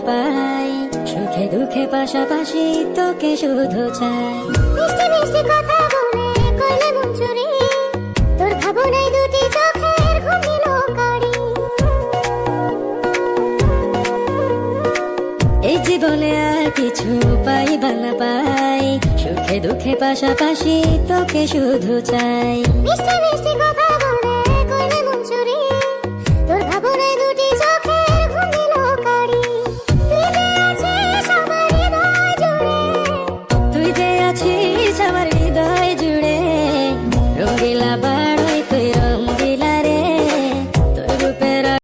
পাই, সুখে দুঃখে পাশাপাশি তোকে শুধু চাই। মিষ্টি মিষ্টি কথা বলে কইলে মন চুরি, তোর ভাবনায় দুটি চোখের ঘুম দিল কারি। এই জীবনে আর কিছু পাই বা না পাই, সুখে দুঃখে পাশাপাশি তোকে শুধু চাই। মিষ্টি মিষ্টি কথা